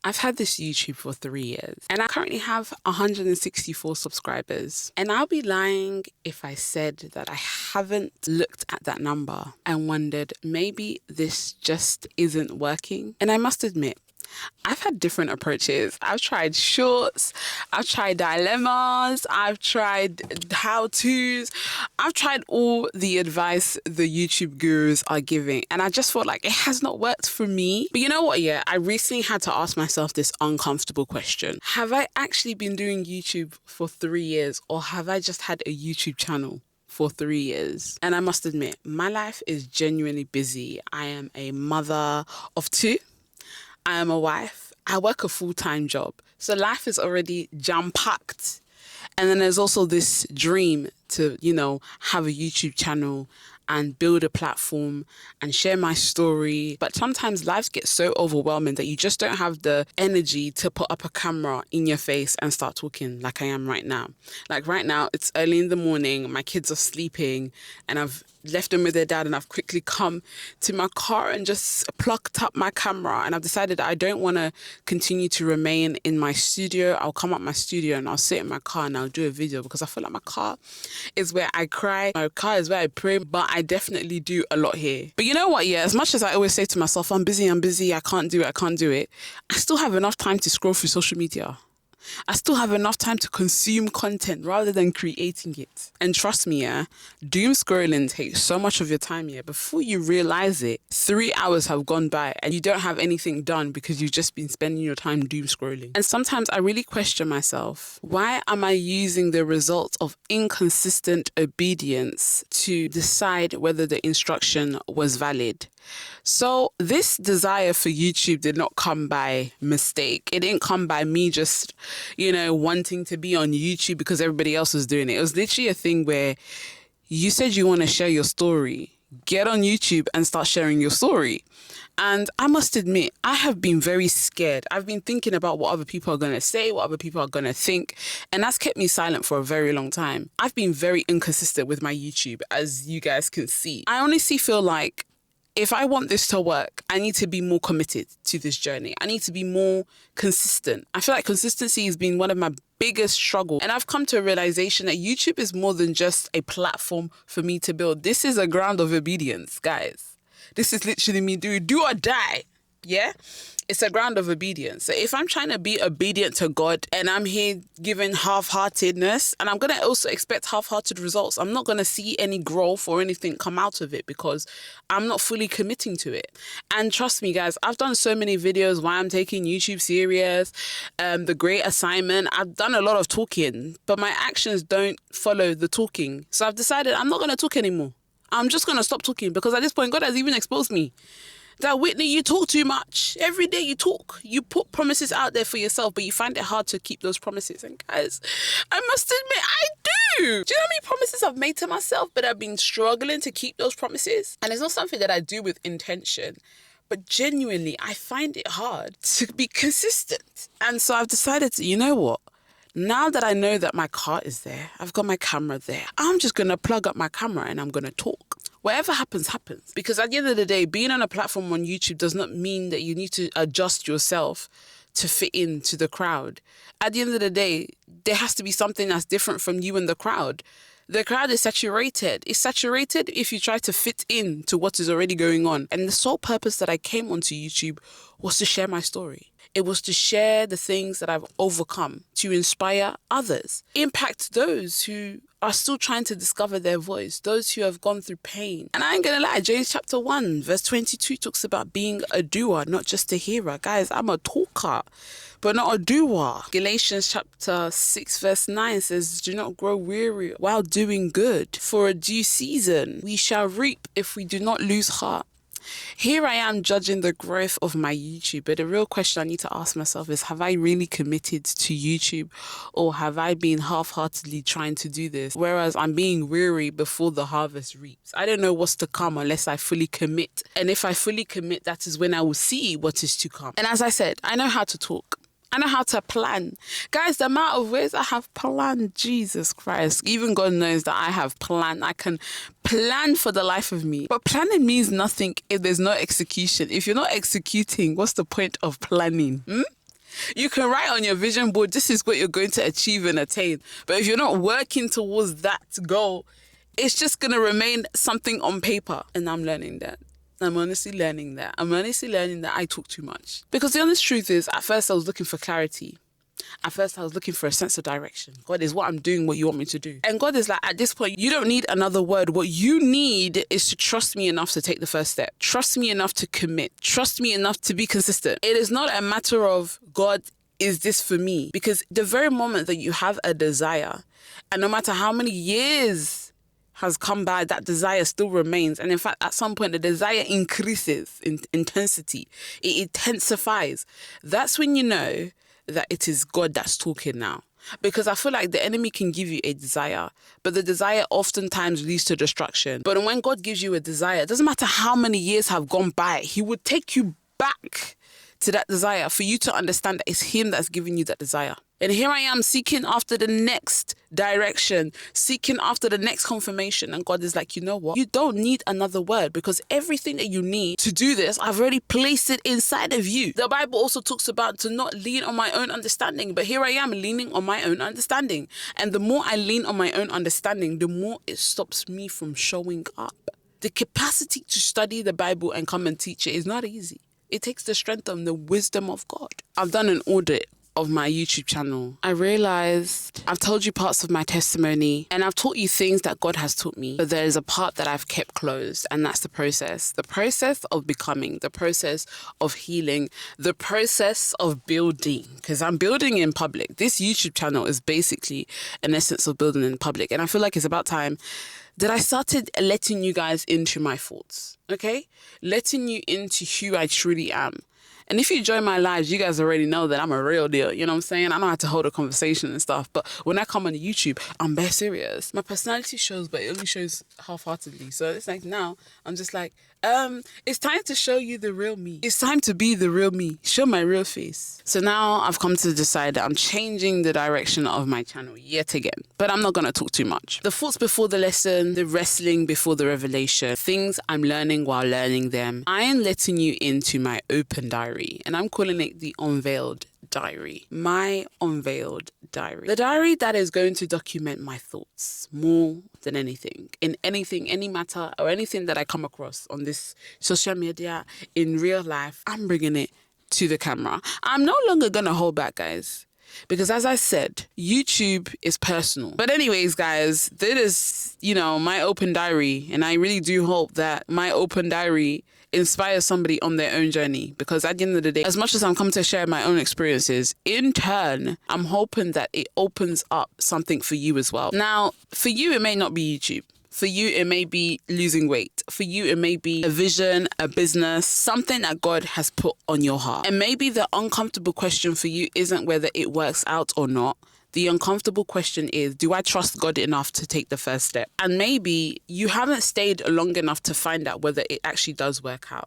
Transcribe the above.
I've had this YouTube for 3 years and I currently have 164 subscribers. And I'll be lying if I said that I haven't looked at that number and wondered maybe this just isn't working. And I must admit, I've had different approaches. I've tried shorts, I've tried dilemmas, I've tried how-tos, I've tried all the advice the YouTube gurus are giving. And I just felt like it has not worked for me. But you know what? Yeah, I recently had to ask myself this uncomfortable question. Have I actually been doing YouTube for 3 years, or have I just had a YouTube channel for 3 years? And I must admit, my life is genuinely busy. I am a mother of 2. I am a wife. I work a full-time job. So life is already jam-packed. And then there's also this dream to, have a YouTube channel and build a platform and share my story. But sometimes life gets so overwhelming that you just don't have the energy to put up a camera in your face and start talking like I am right now. Like right now, it's early in the morning, my kids are sleeping, and I've left them with their dad, and I've quickly come to my car and just plucked up my camera, and I've decided that I don't want to continue to remain in my studio. I'll come up my studio and I'll sit in my car and I'll do a video, because I feel like my car is where I cry, my car is where I pray, but I definitely do a lot here. But you know what, yeah, as much as I always say to myself, I'm busy, I can't do it, I still have enough time to scroll through social media. I still have enough time to consume content rather than creating it. And trust me, doom scrolling takes so much of your time, before you realize it, 3 hours have gone by and you don't have anything done because you've just been spending your time doom scrolling. And sometimes I really question myself, why am I using the results of inconsistent obedience to decide whether the instruction was valid? So this desire for YouTube did not come by mistake. It didn't come by me just, wanting to be on YouTube because everybody else was doing it. It was literally a thing where you said you want to share your story. Get on YouTube and start sharing your story. And I must admit, I have been very scared. I've been thinking about what other people are going to say, what other people are going to think. And that's kept me silent for a very long time. I've been very inconsistent with my YouTube, as you guys can see. I honestly feel like if I want this to work, I need to be more committed to this journey. I need to be more consistent. I feel like consistency has been one of my biggest struggles. And I've come to a realization that YouTube is more than just a platform for me to build. This is a ground of obedience, guys. This is literally me do or die. Yeah? It's a ground of obedience. So if I'm trying to be obedient to God and I'm here giving half-heartedness, and I'm going to also expect half-hearted results, I'm not going to see any growth or anything come out of it because I'm not fully committing to it. And trust me, guys, I've done so many videos why I'm taking YouTube serious, the great assignment. I've done a lot of talking, but my actions don't follow the talking. So I've decided I'm not going to talk anymore. I'm just going to stop talking, because at this point, God has even exposed me that, Whitney, you talk too much. Every day you talk. You put promises out there for yourself, but you find it hard to keep those promises. And guys, I must admit, I do. Do you know how many promises I've made to myself, but I've been struggling to keep those promises? And it's not something that I do with intention, but genuinely, I find it hard to be consistent. And so I've decided to, you know what? Now that I know that my car is there, I've got my camera there, I'm just going to plug up my camera and I'm going to talk. Whatever happens, happens. Because at the end of the day, being on a platform on YouTube does not mean that you need to adjust yourself to fit into the crowd. At the end of the day, there has to be something that's different from you and the crowd. The crowd is saturated. It's saturated if you try to fit in to what is already going on. And the sole purpose that I came onto YouTube was to share my story. It was to share the things that I've overcome, to inspire others, impact those who are still trying to discover their voice, those who have gone through pain. And I ain't gonna lie, James chapter 1, verse 22 talks about being a doer, not just a hearer. Guys, I'm a talker, but not a doer. Galatians chapter 6, verse 9 says, do not grow weary while doing good. For a due season we shall reap if we do not lose heart. Here I am judging the growth of my YouTube, but the real question I need to ask myself is, have I really committed to YouTube, or have I been half-heartedly trying to do this? Whereas I'm being weary before the harvest reaps. I don't know what's to come unless I fully commit. And if I fully commit, that is when I will see what is to come. And as I said, I know how to talk. I know how to plan. Guys, the amount of ways I have planned, Jesus Christ. Even God knows that I have planned. I can plan for the life of me. But planning means nothing if there's no execution. If you're not executing, what's the point of planning? You can write on your vision board, this is what you're going to achieve and attain. But if you're not working towards that goal, it's just going to remain something on paper. And I'm learning that. I'm honestly learning that. I talk too much. Because the honest truth is, at first I was looking for clarity. At first I was looking for a sense of direction. God, is what I'm doing what you want me to do? And God is like, at this point, you don't need another word. What you need is to trust me enough to take the first step. Trust me enough to commit. Trust me enough to be consistent. It is not a matter of, God, is this for me? Because the very moment that you have a desire, and no matter how many years has come by, that desire still remains. And in fact, at some point, the desire increases in intensity. It intensifies. That's when you know that it is God that's talking now. Because I feel like the enemy can give you a desire, but the desire oftentimes leads to destruction. But when God gives you a desire, it doesn't matter how many years have gone by, he would take you back to that desire for you to understand that it's him that's giving you that desire. And here I am seeking after the next direction, seeking after the next confirmation. And God is like, you know what? You don't need another word, because everything that you need to do this, I've already placed it inside of you. The Bible also talks about to not lean on my own understanding. But here I am leaning on my own understanding. And the more I lean on my own understanding, the more it stops me from showing up. The capacity to study the Bible and come and teach it is not easy. It takes the strength and the wisdom of God. I've done an audit of my YouTube channel. I realized I've told you parts of my testimony and I've taught you things that God has taught me, but there's a part that I've kept closed, and that's the process of becoming, the process of healing, the process of building, because I'm building in public. This YouTube channel is basically an essence of building in public, and I feel like it's about time that I started letting you guys into my thoughts, okay? Letting you into who I truly am. And if you join my lives, you guys already know that I'm a real deal. You know what I'm saying? I know how to hold a conversation and stuff. But when I come on YouTube, I'm very serious. My personality shows, but it only shows half-heartedly. So it's like now, I'm just like, it's time to show you the real me. It's time to be the real me. Show my real face. So now I've come to decide that I'm changing the direction of my channel yet again. But I'm not going to talk too much. The thoughts before the lesson, the wrestling before the revelation, things I'm learning while learning them. I am letting you into my open diary, and I'm calling it the Unveiled diary. My Unveiled diary. The diary that is going to document my thoughts more than anything. In anything, any matter, or anything that I come across on this social media, in real life, I'm bringing it to the camera. I'm no longer going to hold back, guys. Because as I said, YouTube is personal. But anyways, guys, this is, my open diary. And I really do hope that my open diary inspires somebody on their own journey. Because at the end of the day, as much as I'm coming to share my own experiences, in turn, I'm hoping that it opens up something for you as well. Now, for you, it may not be YouTube. For you, it may be losing weight. For you, it may be a vision, a business, something that God has put on your heart. And maybe the uncomfortable question for you isn't whether it works out or not. The uncomfortable question is, do I trust God enough to take the first step? And maybe you haven't stayed long enough to find out whether it actually does work out.